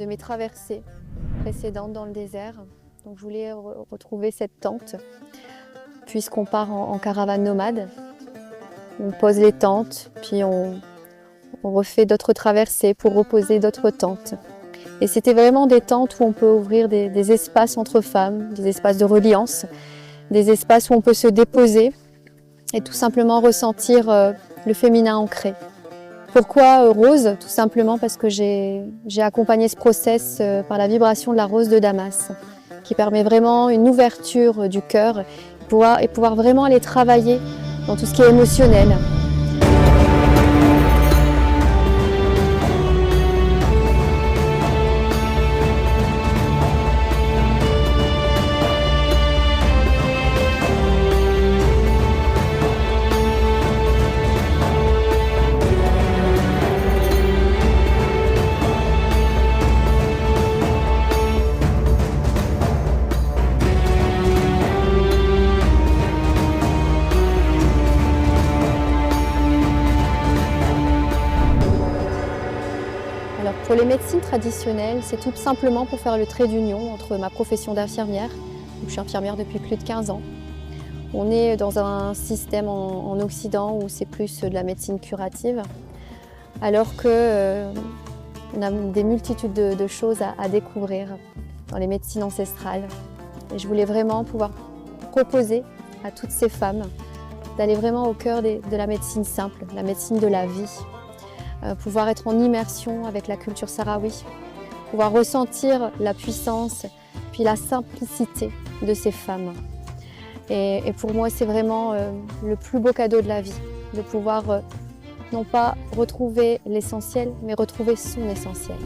de mes traversées précédentes dans le désert. Donc je voulais retrouver cette tente, puisqu'on part en caravane nomade. On pose les tentes, puis on refait d'autres traversées pour reposer d'autres tentes. Et c'était vraiment des tentes où on peut ouvrir des espaces entre femmes, des espaces de reliance, des espaces où on peut se déposer et tout simplement ressentir le féminin ancré. Pourquoi rose? Tout simplement parce que j'ai accompagné ce process par la vibration de la rose de Damas, qui permet vraiment une ouverture du cœur et pouvoir vraiment aller travailler dans tout ce qui est émotionnel. Alors pour les médecines traditionnelles, c'est tout simplement pour faire le trait d'union entre ma profession d'infirmière, où je suis infirmière depuis plus de 15 ans. On est dans un système en Occident où c'est plus de la médecine curative, alors qu'on a des multitudes de choses à découvrir dans les médecines ancestrales. Et je voulais vraiment pouvoir proposer à toutes ces femmes d'aller vraiment au cœur de la médecine simple, la médecine de la vie. Pouvoir être en immersion avec la culture sahraoui, pouvoir ressentir la puissance puis la simplicité de ces femmes. Et pour moi, c'est vraiment le plus beau cadeau de la vie, de pouvoir non pas retrouver l'essentiel, mais retrouver son essentiel.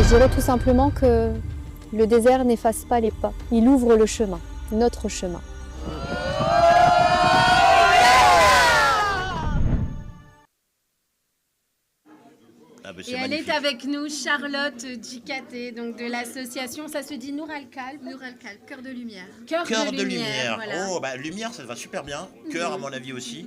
Je dirais tout simplement que le désert n'efface pas les pas, il ouvre le chemin, notre chemin. Et elle est avec nous, Charlotte Djikaté, donc de l'association, ça se dit Nour Al-Kalb. Nour Al-Kalb, cœur de lumière. Cœur de lumière. Voilà. Oh, bah lumière, ça va super bien. Cœur, à mon avis aussi.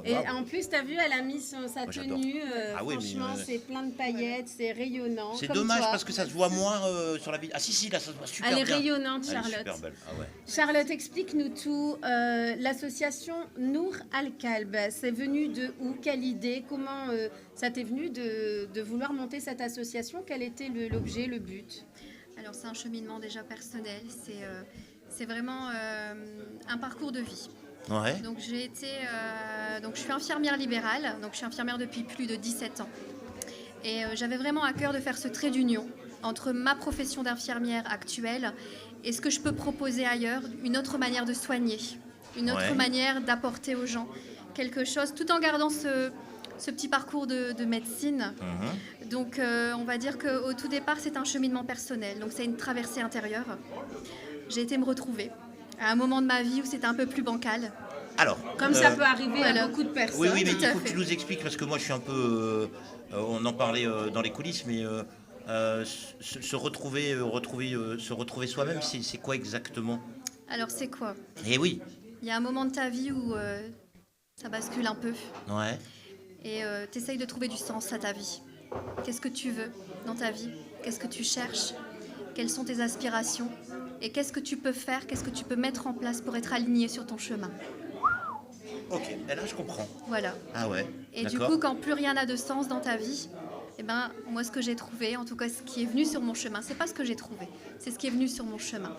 Et en plus, tu as vu, elle a mis sa tenue. Franchement, c'est plein de paillettes, c'est rayonnant. C'est dommage parce que ça se voit moins sur la vidéo. Ah si, là, ça se voit super bien. Elle est rayonnante, Charlotte. Elle est super belle. Ah ouais. Charlotte, explique-nous tout. L'association Nour Al-Kalb, c'est venu de où? Quelle idée? Comment ça t'est venu de vouloir monter cette association? Quel était l'objet, le but? Alors c'est un cheminement déjà personnel, c'est vraiment un parcours de vie. Ouais. Donc donc je suis infirmière libérale, donc je suis infirmière depuis plus de 17 ans. Et j'avais vraiment à cœur de faire ce trait d'union entre ma profession d'infirmière actuelle et ce que je peux proposer ailleurs, une autre manière de soigner, une autre manière d'apporter aux gens quelque chose, tout en gardant ce petit parcours de médecine. Donc on va dire qu'au tout départ c'est un cheminement personnel, donc c'est une traversée intérieure. J'ai été me retrouver à un moment de ma vie où c'était un peu plus bancal. Alors, comme ça peut arriver à beaucoup de personnes. Oui, mais il faut que tu nous expliques, parce que moi je suis un peu... on en parlait dans les coulisses, mais se retrouver soi-même, c'est quoi exactement? Alors c'est quoi? Eh oui. Il y a un moment de ta vie où ça bascule un peu. Ouais. Et tu essayes de trouver du sens à ta vie. Qu'est-ce que tu veux dans ta vie? Qu'est-ce que tu cherches? Quelles sont tes aspirations? Et qu'est-ce que tu peux faire? Qu'est-ce que tu peux mettre en place pour être aligné sur ton chemin? Ok, et là je comprends. Voilà. Ah ouais. Et du coup, quand plus rien n'a de sens dans ta vie, eh ben, moi ce que j'ai trouvé, en tout cas ce qui est venu sur mon chemin, c'est pas ce que j'ai trouvé, c'est ce qui est venu sur mon chemin.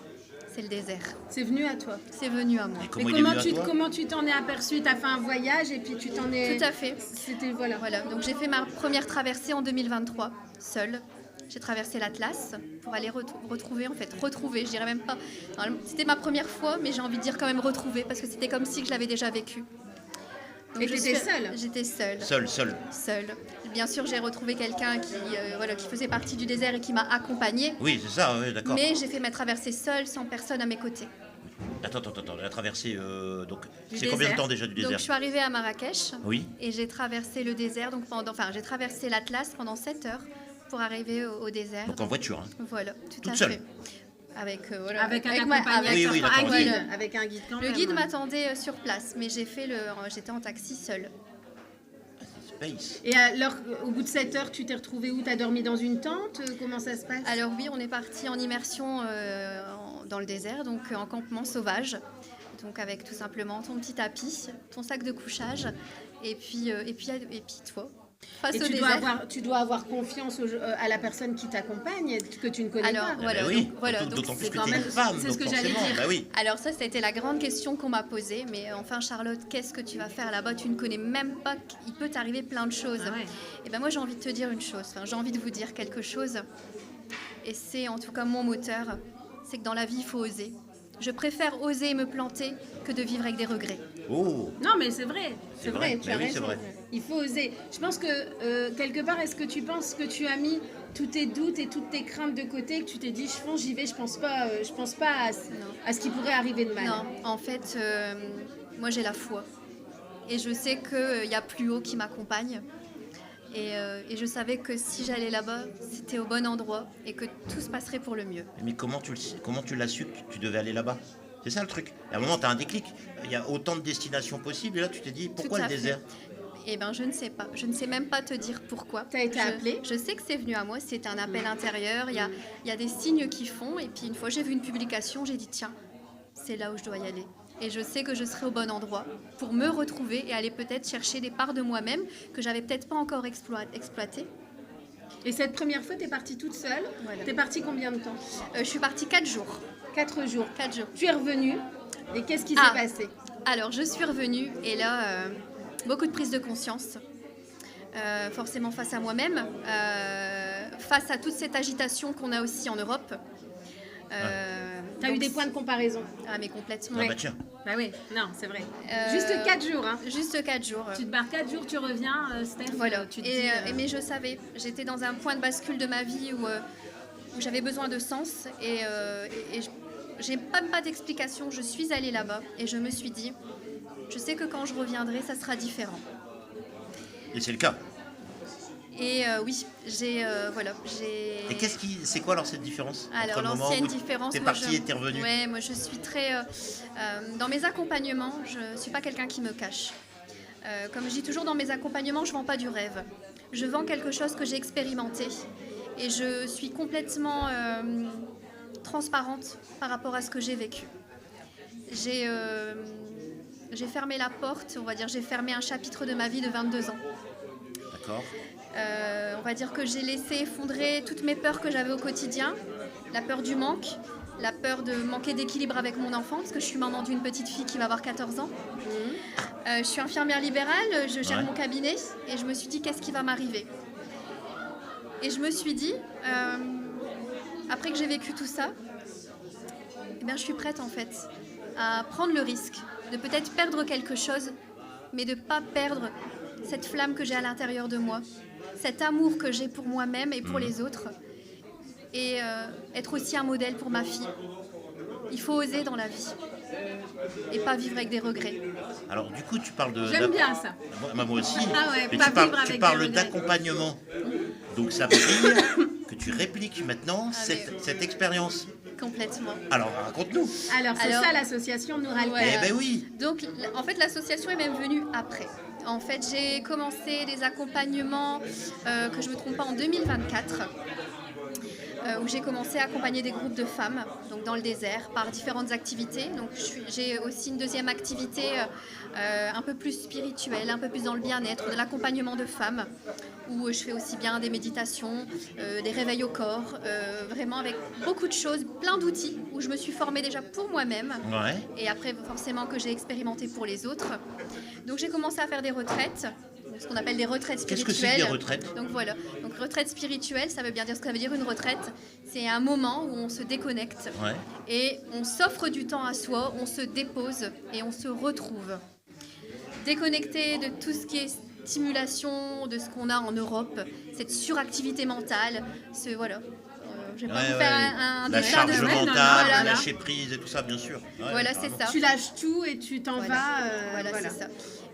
C'est le désert. C'est venu à toi? C'est venu à moi. Mais comment tu t'en es aperçu? Tu as fait un voyage et puis tu t'en es... Tout à fait. C'était voilà. Donc j'ai fait ma première traversée en 2023, seule. J'ai traversé l'Atlas pour aller retrouver, je dirais même pas. C'était ma première fois, mais j'ai envie de dire quand même retrouver, parce que c'était comme si je l'avais déjà vécu. Donc, et tu étais seule? J'étais seule. Seule. Bien sûr, j'ai retrouvé quelqu'un qui faisait partie du désert et qui m'a accompagnée. Oui, c'est ça, oui, d'accord. Mais j'ai fait ma traversée seule, sans personne à mes côtés. Attends, la traversée, donc Du c'est combien de désert. temps déjà du désert? Donc je suis arrivée à Marrakech Oui. et j'ai traversé le désert, j'ai traversé l'Atlas pendant 7 heures pour arriver au désert. Donc en voiture, hein. Voilà, tout à seule. fait. Avec un Avec un accompagnateur, accompagnateur, Oui, enfin, d'accord, un guide, voilà. avec un guide quand Le même. guide m'attendait sur place, mais j'étais en taxi seule. Space. Et alors, au bout de 7 heures, tu t'es retrouvée où? Tu as dormi dans une tente? Comment ça se passe? Alors oui, on est parti en immersion dans le désert, donc en campement sauvage. Donc avec tout simplement ton petit tapis, ton sac de couchage, et puis toi, face Et au tu désert. dois avoir confiance à la personne qui t'accompagne, que tu ne connais Alors, pas. voilà. Ben oui, donc, voilà, d'autant donc plus c'est que quand tu es une même- femme, c'est ce donc que j'allais forcément, dire. bah oui. Alors ça, c'était la grande question qu'on m'a posée. Mais enfin, Charlotte, qu'est-ce que tu vas faire là-bas? Tu ne connais même pas qu'il peut t'arriver plein de choses. Ah ouais. Et ben moi, j'ai envie de te dire une chose. Enfin, j'ai envie de vous dire quelque chose. Et c'est en tout cas mon moteur. C'est que dans la vie, il faut oser. Je préfère oser et me planter que de vivre avec des regrets. Oh, Non, mais c'est vrai. C'est vrai, Tu as mais oui, c'est raison. vrai. Il faut oser. Je pense que quelque part, est-ce que tu penses que tu as mis tous tes doutes et toutes tes craintes de côté, que tu t'es dit, je fonce, j'y vais, je pense pas à ce qui pourrait arriver de mal. Non, en fait, moi, j'ai la foi. Et je sais qu'il y a plus haut qui m'accompagne. Et je savais que si j'allais là-bas, c'était au bon endroit et que tout se passerait pour le mieux. mais comment tu l'as su que tu devais aller là-bas? C'est ça le truc. À un moment, tu as un déclic. Il y a autant de destinations possibles et là, tu t'es dit, pourquoi Tout le à fait. désert? Eh bien, je ne sais pas. Je ne sais même pas te dire pourquoi. T'as été appelée? Je sais que c'est venu à moi. C'est un appel intérieur. Il y a des signes qui font. Et puis, une fois, j'ai vu une publication. J'ai dit, tiens, c'est là où je dois y aller. Et je sais que je serai au bon endroit pour me retrouver et aller peut-être chercher des parts de moi-même que j'avais peut-être pas encore exploitées. Et cette première fois, tu es partie toute seule. Voilà. Tu es partie combien de temps? Je suis partie 4 jours. 4 jours. 4 jours. Tu es revenue. Et qu'est-ce qui Ah. s'est passé? Alors, je suis revenue et là, beaucoup de prise de conscience, forcément face à moi-même, face à toute cette agitation qu'on a aussi en Europe. Tu as eu des points de comparaison? Ah, mais complètement. Ah bah tiens. Bah oui, non, c'est vrai. Euh, Juste 4 jours. Hein. Juste 4 jours. Tu te barres 4 jours, tu reviens, Steph. Voilà. Tu te Et, dis, mais je savais, j'étais dans un point de bascule de ma vie où j'avais besoin de sens et j'ai même pas d'explication. Je suis allée là-bas et je me suis dit, je sais que quand je reviendrai, ça sera différent. Et c'est le cas. Et oui, j'ai Et c'est quoi alors cette différence? Alors, entre le moment l'ancienne où différence, t'es moi, parti et t'es revenu? Ouais, moi je suis très... dans mes accompagnements, je ne suis pas quelqu'un qui me cache. Comme je dis toujours, dans mes accompagnements, je ne vends pas du rêve. Je vends quelque chose que j'ai expérimenté. Et je suis complètement transparente par rapport à ce que j'ai vécu. J'ai fermé la porte, on va dire, j'ai fermé un chapitre de ma vie de 22 ans. D'accord. On va dire que j'ai laissé effondrer toutes mes peurs que j'avais au quotidien, la peur du manque, la peur de manquer d'équilibre avec mon enfant, parce que je suis maman d'une petite fille qui va avoir 14 ans. Je suis infirmière libérale, je gère Ouais. mon cabinet, et je me suis dit, qu'est-ce qui va m'arriver? Et je me suis dit, après que j'ai vécu tout ça, eh bien, je suis prête en fait à prendre le risque de peut-être perdre quelque chose, mais de ne pas perdre cette flamme que j'ai à l'intérieur de moi, cet amour que j'ai pour moi-même et pour les autres, et être aussi un modèle pour ma fille. Il faut oser dans la vie et pas vivre avec des regrets. Alors du coup, tu parles de... J'aime bien ça. Moi aussi. Ah ouais, Mais pas tu parles, vivre avec tu des parles regrets. d'accompagnement. Donc ça veut dire que tu répliques maintenant mais cette expérience. Complètement. Alors raconte-nous. Alors, c'est Alors- ça l'association Nour Ouais. Eh ben oui. Donc, en fait, l'association est même venue après. En fait, j'ai commencé des accompagnements, que je ne me trompe pas, en 2024, où j'ai commencé à accompagner des groupes de femmes, donc dans le désert, par différentes activités. Donc, j'ai aussi une deuxième activité un peu plus spirituelle, un peu plus dans le bien-être, de l'accompagnement de femmes, où je fais aussi bien des méditations, des réveils au corps, vraiment avec beaucoup de choses, plein d'outils, où je me suis formée déjà pour moi-même. Ouais. Et après, forcément, que j'ai expérimenté pour les autres. Donc, j'ai commencé à faire des retraites ce qu'on appelle des retraites Qu'est-ce spirituelles. que c'est que des retraites? Donc voilà, donc retraite spirituelle, ça veut bien dire ce que ça veut dire une retraite. C'est un moment où on se déconnecte Ouais. et on s'offre du temps à soi, on se dépose et on se retrouve. Déconnecté de tout ce qui est stimulation, de ce qu'on a en Europe, cette suractivité mentale, voilà. Je vais pas vous faire un la dessin de charge semaine, mentale, voilà. lâcher prise et tout ça, bien sûr. Ouais, Voilà, carrément. c'est ça. Tu lâches tout et tu t'en Voilà. vas. Voilà, c'est ça.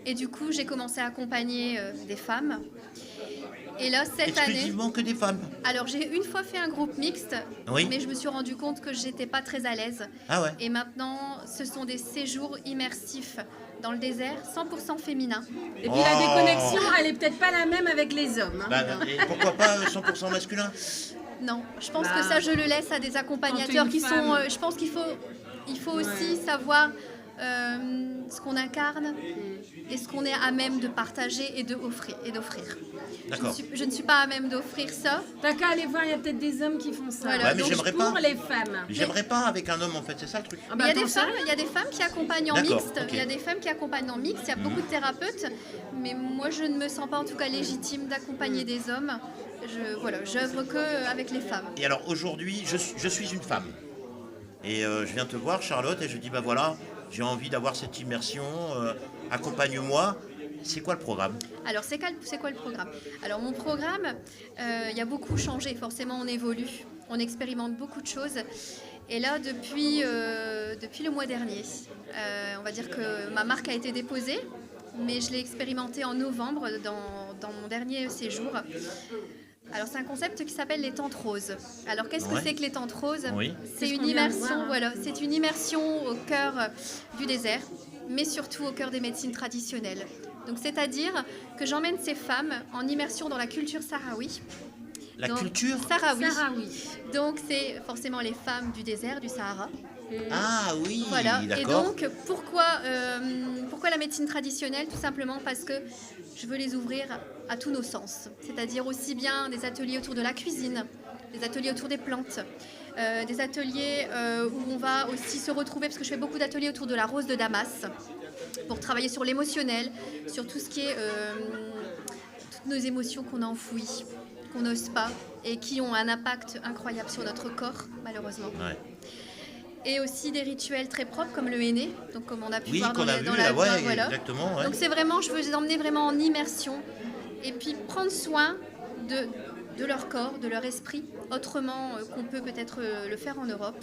Et du coup, j'ai commencé à accompagner des femmes. Et là, cette année, Exclusivement que des femmes. alors j'ai une fois fait un groupe mixte, Oui. mais je me suis rendu compte que j'étais pas très à l'aise. Ah ouais. Et maintenant, ce sont des séjours immersifs dans le désert, 100% féminin. Et puis la déconnexion, elle est peut-être pas la même avec les hommes. Hein. Bah, et pourquoi pas 100% masculin? Non, je pense Bah, que ça, je le laisse à des accompagnateurs une qui femme. sont. Je pense qu'il faut aussi savoir ce qu'on incarne et ce qu'on est à même de partager et d'offrir. D'accord. Je ne suis pas à même d'offrir ça. T'as qu'à aller voir, il y a peut-être des hommes qui font ça. Voilà, Ouais, mais donc j'aimerais Pour pas. les femmes. J'aimerais pas avec un homme en fait, c'est ça le truc. Ah Mais bah, il y a t'en des sais femmes, rien. il y a des femmes qui accompagnent en D'accord, mixte. ok. Il y a des femmes qui accompagnent en mixte. Il y a beaucoup de thérapeutes, mais moi je ne me sens pas en tout cas légitime d'accompagner des hommes. J'œuvre que avec les femmes. Et alors aujourd'hui, je suis une femme. Et je viens te voir, Charlotte, et je dis bah voilà, j'ai envie d'avoir cette immersion, accompagne-moi. C'est quoi le programme? Alors c'est quoi le programme? Alors mon programme, il y a beaucoup changé. Forcément, on évolue, on expérimente beaucoup de choses. Et là, depuis le mois dernier, on va dire que ma marque a été déposée, mais je l'ai expérimentée en novembre dans mon dernier séjour. Alors c'est un concept qui s'appelle les tentes roses. Alors qu'est-ce que Ouais. c'est que les tentes roses? Oui. C'est ce une qu'on vient de immersion, voir, hein. voilà, c'est une immersion au cœur du désert, mais surtout au cœur des médecines traditionnelles. Donc c'est-à-dire que j'emmène ces femmes en immersion dans la culture sahraoui. La Donc, culture? Sahraoui. Sarah, oui. Donc c'est forcément les femmes du désert, du Sahara. Ah oui, Voilà. Et d'accord. donc pourquoi la médecine traditionnelle? Tout simplement parce que je veux les ouvrir à tous nos sens. C'est-à-dire aussi bien des ateliers autour de la cuisine, des ateliers autour des plantes, des ateliers où on va aussi se retrouver, parce que je fais beaucoup d'ateliers autour de la rose de Damas, pour travailler sur l'émotionnel, sur tout ce qui est toutes nos émotions qu'on a enfouies, qu'on n'ose pas, et qui ont un impact incroyable sur notre corps, malheureusement. Ouais. Et aussi des rituels très propres comme le henné, donc comme on a pu Oui, voir qu'on a vu dans là, ouais, voilà. exactement. Ouais. Donc c'est vraiment, je veux les emmener vraiment en immersion et puis prendre soin de leur corps, de leur esprit, autrement qu'on peut peut-être le faire en Europe.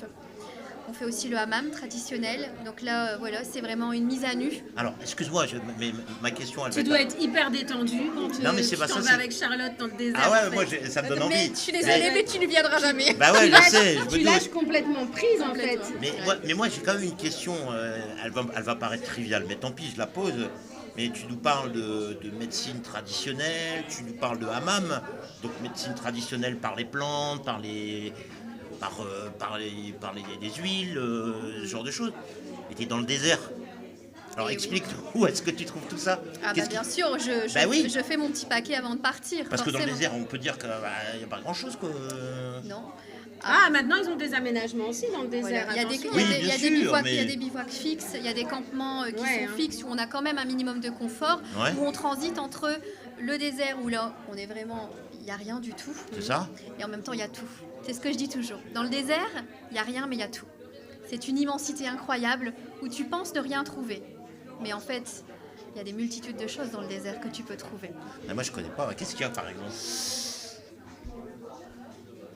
On fait aussi le hammam traditionnel, donc là voilà, c'est vraiment une mise à nu. Alors, excuse-moi, mais ma question, elle va Tu dois être hyper détendu quand Non, mais c'est tu pas t'en ça, vas c'est- avec Charlotte dans le désert. Ah ouais, en moi, fait. ça me donne Mais envie. je suis désolée, mais tu ne viendras jamais. Bah ouais, je sais, je me Tu doute. lâches complètement prise en fait. Complètement. Mais moi j'ai quand même une question, elle va paraître triviale, mais tant pis, je la pose. Mais tu nous parles de médecine traditionnelle, tu nous parles de hammam, donc médecine traditionnelle par les plantes, par les huiles, ce genre de choses. Et tu es dans le désert. Alors Et explique-nous, où est-ce que tu trouves tout ça? Ah bah Qu'est-ce bien qui- sûr, je Bah oui. fais mon petit paquet avant de partir. Parce que dans le forcément. désert, on peut dire qu'il n'y a pas grand-chose. Quoi. Non. Ah, maintenant ils ont des aménagements aussi dans le désert. Voilà. Il y a des, attention. il y a Oui, des- il y a bien des sûr, bivouacs, mais- il y a des bivouacs fixes, il y a des campements qui Ouais, sont hein. fixes où on a quand même un minimum de confort, Ouais. où on transite entre le désert où là on est vraiment, il n'y a rien du tout, C'est ça? et en même temps il y a tout. C'est ce que je dis toujours. Dans le désert, il n'y a rien mais il y a tout. C'est une immensité incroyable où tu penses ne rien trouver, mais en fait il y a des multitudes de choses dans le désert que tu peux trouver. Mais moi je connais pas. Qu'est-ce qu'il y a par exemple?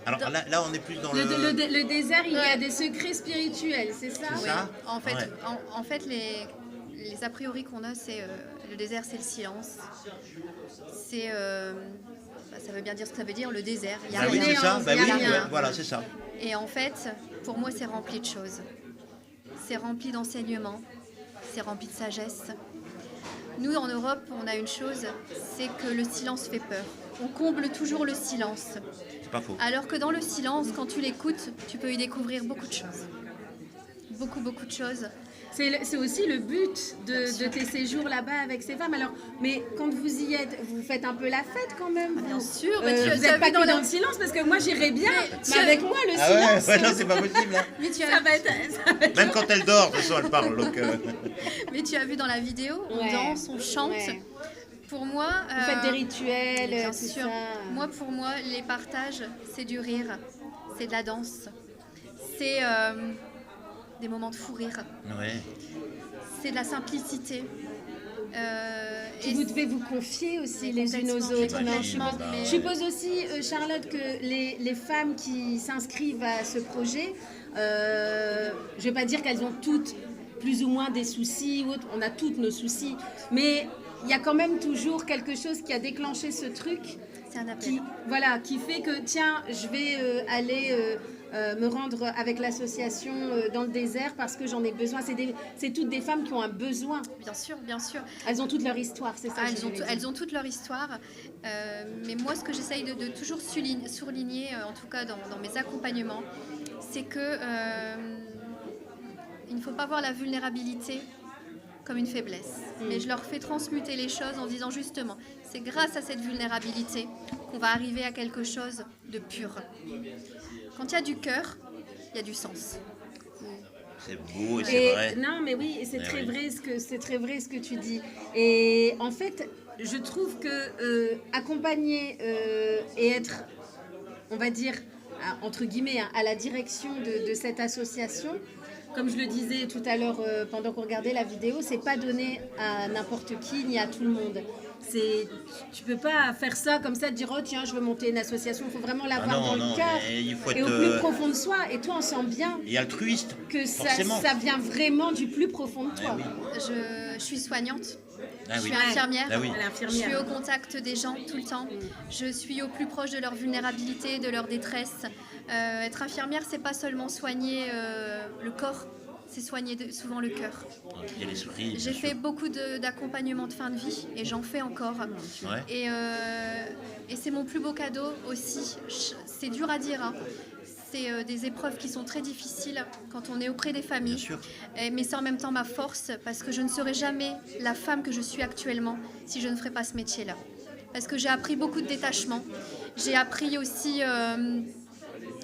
Alors là on est plus dans Le désert, il y a des secrets spirituels, c'est ça? C'est ça? En fait, Ouais. en fait les a priori qu'on a, c'est le désert, c'est le silence. C'est, ça veut bien dire ce que ça veut dire, le désert. Il y a Bah oui, rien. c'est ça. Bah il y a oui, rien. ouais, voilà, c'est ça. Et en fait, pour moi, c'est rempli de choses. C'est rempli d'enseignements, c'est rempli de sagesse. Nous, en Europe, on a une chose, c'est que le silence fait peur. On comble toujours le silence. C'est pas faux. Alors que dans le silence, quand tu l'écoutes, tu peux y découvrir beaucoup de choses. Beaucoup de choses. C'est aussi le but de tes séjours là-bas avec ces femmes. Alors, mais quand vous y êtes, vous faites un peu la fête quand même. Bien vous. sûr, mais tu as Vous n'êtes vu pas dans que la- dans le silence parce que moi j'irais bien, tu mais as- avec moi le Ah ouais, silence. ouais, non, c'est pas possible. Hein. Mais tu Ça as, va être Même quand elle dort, de toute façon, elle parle. Donc, mais tu as vu dans la vidéo, on Ouais. danse, on chante. Ouais. Pour moi, Vous faites des rituels, bien tout sûr. ça. Pour moi, les partages, c'est du rire, c'est de la danse, c'est des moments de fou rire, Ouais. c'est de la simplicité. Puis vous devez vous confier aussi Mais les unes aux complètement, autres. Non, complètement, mais- je suppose aussi, Charlotte, que les femmes qui s'inscrivent à ce projet, je ne vais pas dire qu'elles ont toutes plus ou moins des soucis ou autre. On a toutes nos soucis, mais il y a quand même toujours quelque chose qui a déclenché ce truc C'est un appel. qui fait que tiens, je vais aller me rendre avec l'association dans le désert parce que j'en ai besoin. C'est toutes des femmes qui ont un besoin. Bien sûr, bien sûr. Elles ont toute leur histoire, c'est ça. Ah, que je voulais dire. elles ont toute leur histoire. Mais moi, ce que j'essaye de toujours souligner, en tout cas dans mes accompagnements, c'est que il ne faut pas voir la vulnérabilité comme une faiblesse. Mais je leur fais transmuter les choses en disant justement, c'est grâce à cette vulnérabilité qu'on va arriver à quelque chose de pur. Quand il y a du cœur, il y a du sens. C'est beau et c'est vrai. Non, mais oui, et c'est Eh très oui. vrai c'est très vrai ce que tu dis. Et en fait, je trouve que accompagner et être, on va dire, entre guillemets, à la direction de cette association, comme je le disais tout à l'heure pendant qu'on regardait la vidéo, c'est pas donné à n'importe qui ni à tout le monde. Tu peux pas faire ça comme ça, te dire oh tiens je veux monter une association, il faut vraiment l'avoir dans le cœur mais il faut et au être plus profond de soi. Et toi on sent bien et altruiste. que ça Forcément. vient vraiment du plus profond de toi. Eh oui. Je suis soignante. Ah Je oui. suis infirmière. Ah oui. Elle est Je infirmière. suis au contact des gens tout le temps. Je suis au plus proche de leur vulnérabilité, de leur détresse. Être infirmière, c'est pas seulement soigner le corps, c'est soigner souvent le cœur. Et l'esprit. J'ai bien fait sûr. beaucoup d'accompagnement de fin de vie et j'en fais encore. Ouais. Et c'est mon plus beau cadeau aussi. C'est dur à dire, hein. C'est des épreuves qui sont très difficiles quand on est auprès des familles. Bien sûr. Mais c'est en même temps ma force parce que je ne serai jamais la femme que je suis actuellement si je ne ferais pas ce métier-là. Parce que j'ai appris beaucoup de détachement. J'ai appris aussi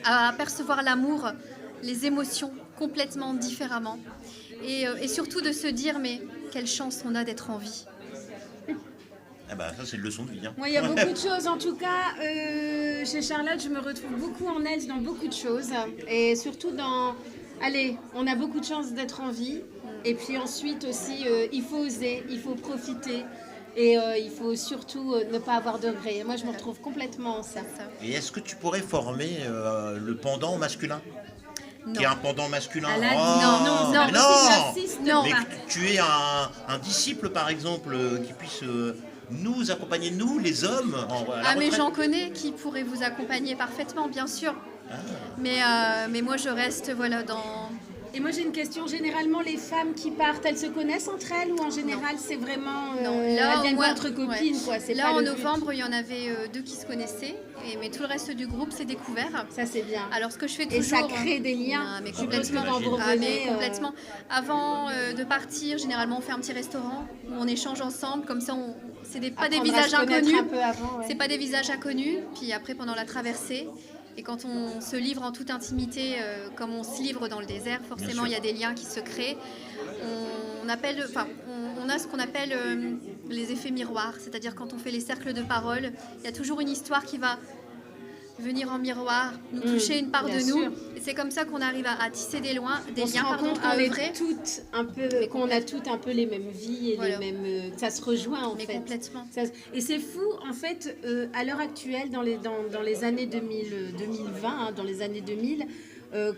à percevoir l'amour, les émotions complètement différemment. Et surtout de se dire, mais quelle chance on a d'être en vie. Ah bah ça c'est une leçon de vie. Hein. Moi, il y a beaucoup de choses. En tout cas, chez Charlotte, je me retrouve beaucoup en elle dans beaucoup de choses. Et surtout dans... Allez, on a beaucoup de chance d'être en vie. Et puis ensuite aussi, il faut oser, il faut profiter. Et il faut surtout ne pas avoir de regrets. Moi, je me retrouve complètement en ça. Et est-ce que tu pourrais former le pendant masculin? Non. Qui est un pendant masculin? Ah là, non, c'est non, pas mais possible, non. j'insiste Non. Mais pas. que tu es un disciple par exemple qui puisse nous accompagner, nous les hommes à la Ah mais retraite. j'en connais qui pourraient vous accompagner parfaitement, bien sûr. Mais moi je reste voilà dans... Et moi, j'ai une question. Généralement, les femmes qui partent, elles se connaissent entre elles ou en général, c'est vraiment... Non, elles là, viennent moi, pas entre copines, ouais. quoi. C'est Là pas en le but. novembre, il y en avait 2 qui se connaissaient, mais tout le reste du groupe s'est découvert. Ça, c'est bien. Alors ce que je fais Et toujours... ça crée des liens. Ah, mais Je suppose que complètement. quand vous Ah, mais revenez, complètement. Avant de partir, généralement on fait un petit restaurant où on échange ensemble, comme ça c'est pas des apprendre à visages se connaître inconnus. un peu avant, ouais. C'est pas des visages inconnus. Puis après pendant la traversée, et quand on se livre en toute intimité, comme on se livre dans le désert, forcément il y a des liens qui se créent. On a ce qu'on appelle les effets miroirs, c'est-à-dire quand on fait les cercles de parole, il y a toujours une histoire qui va venir en miroir, nous toucher une part bien de sûr. nous. Et c'est comme ça qu'on arrive à tisser des On se liens, rend compte à qu'on œuvrer. est toutes un peu, qu'on a toutes un peu les mêmes vies et Voilà. les mêmes. Ça se rejoint en Mais fait. complètement. Et c'est fou en fait à l'heure actuelle dans les années 2020, hein, dans les années 2000.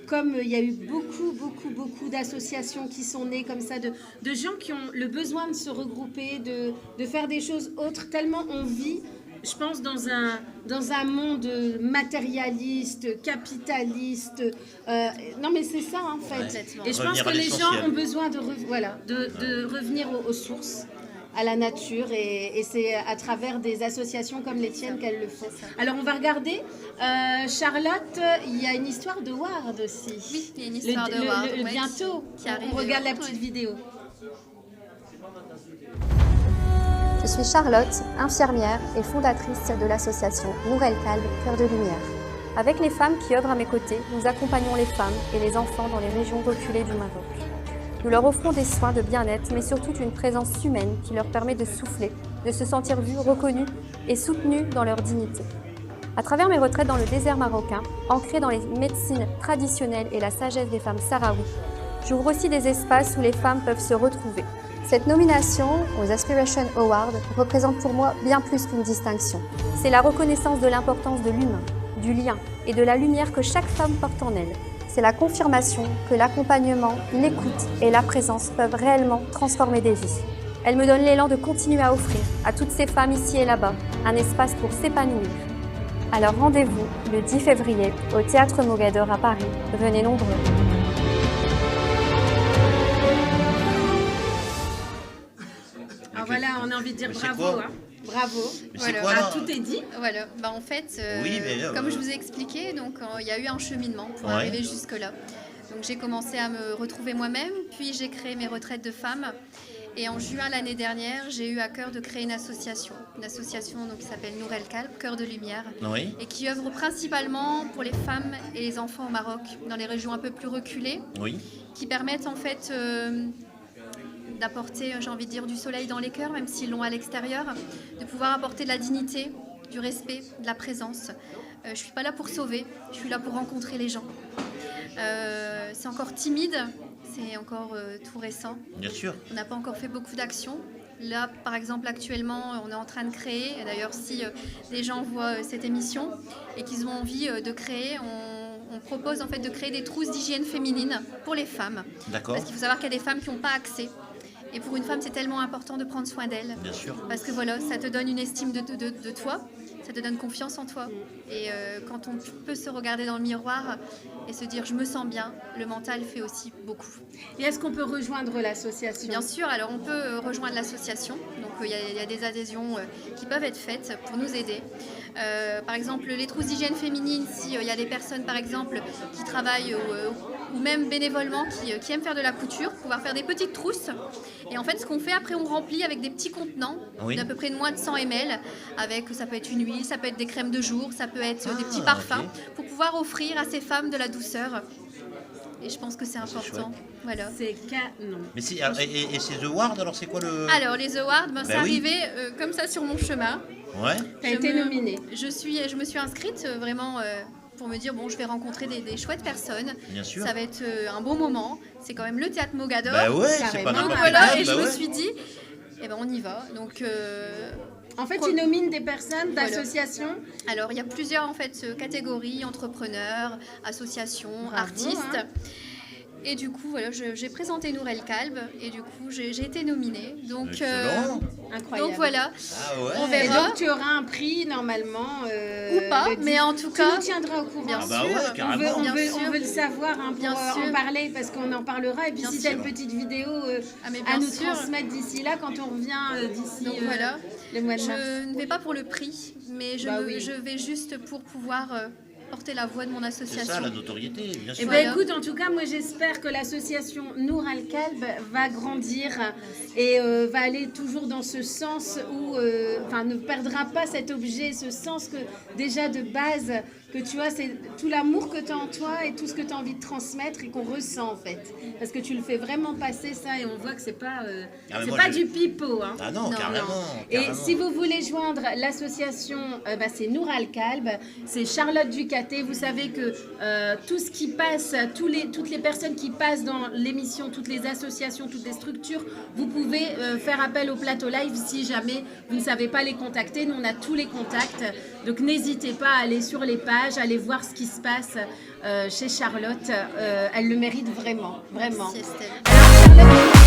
Comme il y a eu beaucoup d'associations qui sont nées comme ça, de gens qui ont le besoin de se regrouper, de faire des choses autres, tellement on vit, je pense, dans un monde matérialiste, capitaliste. Non mais c'est ça en fait. Complètement. Et je pense Revenir que à les gens l'essentiel. ont besoin de revenir aux sources, à la nature, et c'est à travers des associations comme les tiennes qu'elles le font. Alors on va regarder, Charlotte, il y a une histoire de Ward aussi. Oui, il y a une histoire de Ward, ouais, bientôt, qui arrive. on regarde la petite Ouais. vidéo. Je suis Charlotte, infirmière et fondatrice de l'association Nour Calb Cœur de Lumière. Avec les femmes qui œuvrent à mes côtés, nous accompagnons les femmes et les enfants dans les régions reculées du Maroc. Nous leur offrons des soins de bien-être, mais surtout une présence humaine qui leur permet de souffler de se sentir vues, reconnues et soutenues dans leur dignité. À travers mes retraites dans le désert marocain, ancrées dans les médecines traditionnelles et la sagesse des femmes sahraouis, j'ouvre aussi des espaces où les femmes peuvent se retrouver. Cette nomination aux Aspiration Awards représente pour moi bien plus qu'une distinction. C'est la reconnaissance de l'importance de l'humain, du lien et de la lumière que chaque femme porte en elle. C'est la confirmation que l'accompagnement, l'écoute et la présence peuvent réellement transformer des vies. Elle me donne l'élan de continuer à offrir à toutes ces femmes ici et là-bas un espace pour s'épanouir. Alors rendez-vous le 10 février au Théâtre Mogador à Paris. Venez nombreux. Alors voilà, on a envie de dire Mais c'est bravo. quoi Bravo. Mais c'est Voilà. quoi, là Tout est dit. Voilà, bah en fait, Oui, mais, comme je vous ai expliqué, donc il y a eu un cheminement pour Ouais. arriver jusque-là. Donc j'ai commencé à me retrouver moi-même, puis j'ai créé mes retraites de femmes. Et en juin l'année dernière, j'ai eu à cœur de créer une association donc, qui s'appelle Nour El Kalb, Cœur de Lumière, Oui, et qui œuvre principalement pour les femmes et les enfants au Maroc, dans les régions un peu plus reculées, oui, qui permettent en fait d'apporter, j'ai envie de dire, du soleil dans les cœurs, même s'ils l'ont à l'extérieur, de pouvoir apporter de la dignité, du respect, de la présence. Je ne suis pas là pour sauver, je suis là pour rencontrer les gens. C'est encore timide, c'est encore tout récent. bien sûr. On n'a pas encore fait beaucoup d'actions. Là, par exemple, actuellement, on est en train de créer. Et d'ailleurs, si les gens voient cette émission et qu'ils ont envie de créer, on propose en fait de créer des trousses d'hygiène féminine pour les femmes. D'accord, Parce qu'il faut savoir qu'il y a des femmes qui n'ont pas accès. Et pour une femme, c'est tellement important de prendre soin d'elle. bien sûr. Parce que voilà, ça te donne une estime de toi, ça te donne confiance en toi. Et quand on peut se regarder dans le miroir et se dire je me sens bien, le mental fait aussi beaucoup. Et est-ce qu'on peut rejoindre l'association? Bien sûr, alors on peut rejoindre l'association. Donc il y a des adhésions qui peuvent être faites pour nous aider. Par exemple, les trousses d'hygiène féminine, si il y a des personnes par exemple qui travaillent ou même bénévolement qui aiment faire de la couture, pouvoir faire des petites trousses. Et en fait, ce qu'on fait après, on remplit avec des petits contenants Oui. d'à peu près de moins de 100 ml. Avec, ça peut être une huile, ça peut être des crèmes de jour, ça peut être des petits parfums, ok. pour pouvoir offrir à ces femmes de la douceur. Et je pense que c'est important. chouette. Voilà. C'est canon. Mais si, et ces awards, alors c'est quoi le... Alors, les awards, c'est oui. arrivé comme ça sur mon chemin. Ouais, Tu as été nominée. Je me suis inscrite vraiment pour me dire, bon, je vais rencontrer des chouettes personnes. bien sûr. Ça va être un bon moment. C'est quand même le Théâtre Mogador. Bah ouais, c'est pas Carrément. Donc n'importe voilà, quoi, et je bah me ouais. suis dit, eh ben on y va. Donc, En fait, tu nomines des personnes Voilà. d'associations. alors il y a plusieurs en fait catégories, entrepreneurs, associations, Bravo, artistes. hein. Et du coup, voilà, j'ai présenté Nour El Kalb et du coup, j'ai été nominée. Donc, Excellent. Incroyable. donc voilà, Ah ouais. on Et verra. donc, tu auras un prix normalement. Ou pas, le 10. mais en tout Tu cas, nous tiendras au courant. bien Ah bah sûr. ouais, On carrément. Bien veut sûr. le savoir hein, pour Bien en sûr. parler parce qu'on en parlera. Et puis Bien si tu as sûr. une petite vidéo Ah, mais à bien nous sûr. transmettre d'ici là, quand on revient d'ici Donc voilà, le mois de mars. je ne vais pas pour le prix, mais Bah oui. je vais juste pour pouvoir porter la voix de mon C'est association. ça, la notoriété, bien Eh sûr. ben, Voilà. écoute, en tout cas, moi j'espère que l'association Nour El Kalb va grandir et va aller toujours dans ce sens où, ne perdra pas cet objet, ce sens que déjà de base, que tu vois, c'est tout l'amour que tu as en toi et tout ce que tu as envie de transmettre et qu'on ressent en fait. Parce que tu le fais vraiment passer ça et on voit que c'est pas, Ah, mais c'est moi, pas j'ai- du pipeau. Hein. Ah non, Non, carrément. Et carrément. si vous voulez joindre l'association, c'est Nour El Kalb, c'est Charlotte Ducaté. Vous savez que tout ce qui passe, toutes les personnes qui passent dans l'émission, toutes les associations, toutes les structures, vous pouvez faire appel au plateau live si jamais vous ne savez pas les contacter. Nous, on a tous les contacts. Donc n'hésitez pas à aller sur les pages, à aller voir ce qui se passe chez Charlotte. Elle le mérite vraiment, vraiment. Merci Estelle. Alors, Charlotte,